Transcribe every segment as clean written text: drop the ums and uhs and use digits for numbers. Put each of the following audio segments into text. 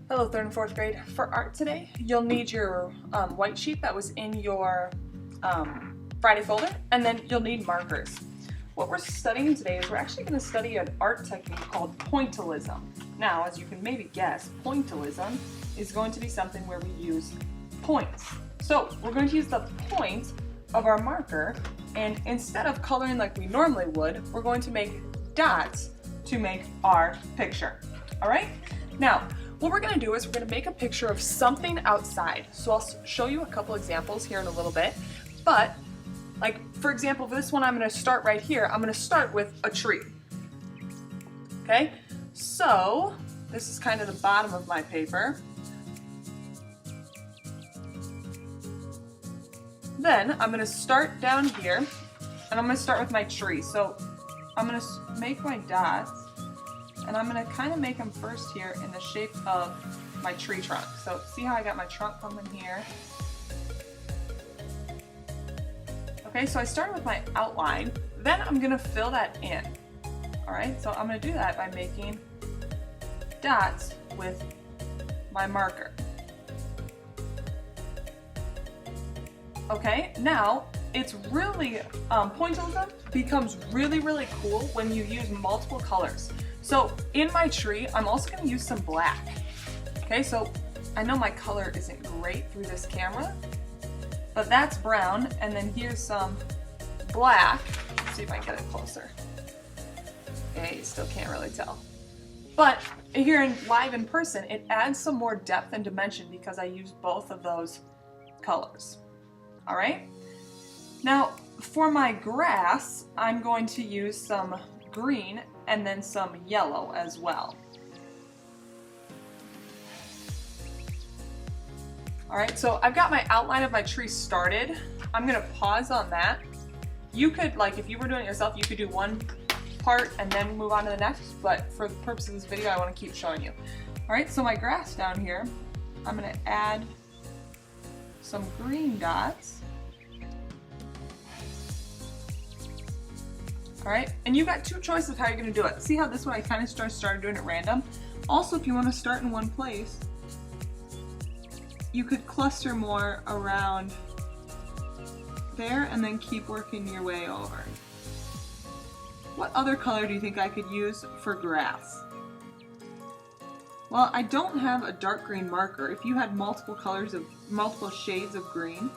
Hello, 3rd and 4th grade. For art today, you'll need your white sheet that was in your Friday folder, and then you'll need markers. What we're studying today is we're actually going to study an art technique called Pointillism. Now, as you can maybe guess, Pointillism is going to be something where we use points. So we're going to use the point of our marker, and instead of coloring like we normally would, we're going to make dots to make our picture. All right? Now, what we're going to do is we're going to make a picture of something outside. So I'll show you a couple examples here in a little bit. But, like, for example, for this one, I'm going to start right here. I'm going to start with a tree. Okay? So, this is kind of the bottom of my paper. Then, I'm going to start down here, and I'm going to start with my tree. So, I'm going to make my dots. And I'm going to kind of make them first here in the shape of my tree trunk. So see how I got my trunk coming here? Okay, so I started with my outline. Then I'm going to fill that in. Alright, so I'm going to do that by making dots with my marker. Okay, now it's really, Pointillism becomes really cool when you use multiple colors. So in my tree, I'm also going to use some black. Okay, so I know my color isn't great through this camera, but that's brown, and then here's some black. Let's see if I can get it closer. Okay, you still can't really tell. But here live in person, it adds some more depth and dimension because I use both of those colors. All right? Now, for my grass, I'm going to use some green and then some yellow as well. Alright, so I've got my outline of my tree started. I'm going to pause on that. You could, like, if you were doing it yourself, you could do one part and then move on to the next, but for the purpose of this video, I want to keep showing you. Alright, so my grass down here, I'm going to add some green dots. Alright, and you've got two choices of how you're going to do it. See how this one I kind of started doing it random? Also, if you want to start in one place, you could cluster more around there and then keep working your way over. What other color do you think I could use for grass? Well, I don't have a dark green marker. If you had multiple shades of green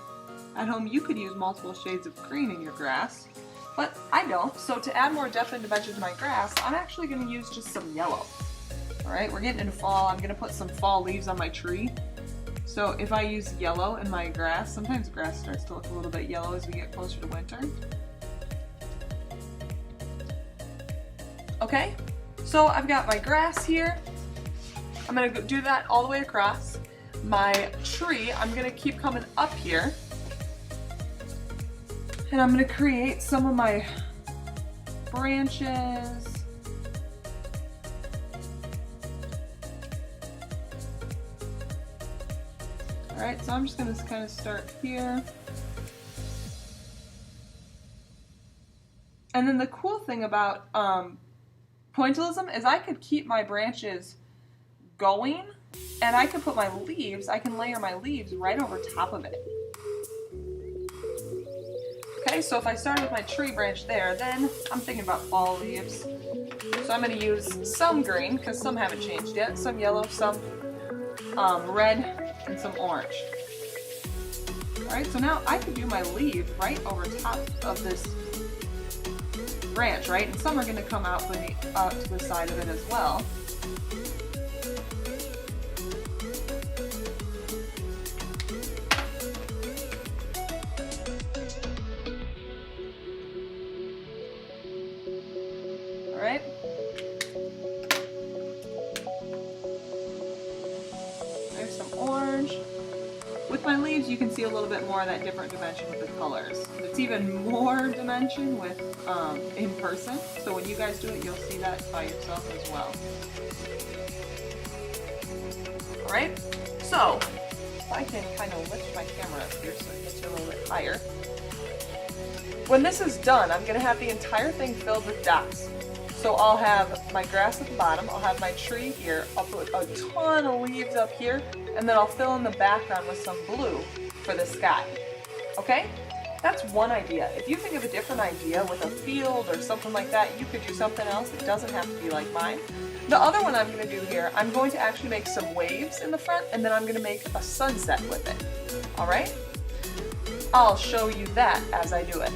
at home, you could use multiple shades of green in your grass. But I don't, so to add more depth and dimension to my grass, I'm actually going to use just some yellow. Alright, we're getting into fall. I'm going to put some fall leaves on my tree. So if I use yellow in my grass, sometimes grass starts to look a little bit yellow as we get closer to winter. Okay, so I've got my grass here. I'm going to do that all the way across. My tree, I'm going to keep coming up here. And I'm going to create some of my branches. Alright, so I'm just going to kind of start here. And then the cool thing about Pointillism is I could keep my branches going, and I could put my leaves, I can layer my leaves right over top of it. Okay, so if I started with my tree branch there, then I'm thinking about fall leaves. So I'm going to use some green, because some haven't changed yet, some yellow, some red, and some orange. Alright, so now I could do my leaf right over top of this branch, right? And some are going to come out to the side of it as well. Alright. There's some orange. With my leaves, you can see a little bit more of that different dimension with the colors. It's even more dimension with in person. So when you guys do it, you'll see that by yourself as well. Alright, so if I can kind of lift my camera up here so it gets you a little bit higher. When this is done, I'm going to have the entire thing filled with dots. So I'll have my grass at the bottom, I'll have my tree here, I'll put a ton of leaves up here, and then I'll fill in the background with some blue for the sky. Okay? That's one idea. If you think of a different idea with a field or something like that, you could do something else. It doesn't have to be like mine. The other one I'm going to do here, I'm going to actually make some waves in the front, and then I'm going to make a sunset with it. Alright? I'll show you that as I do it.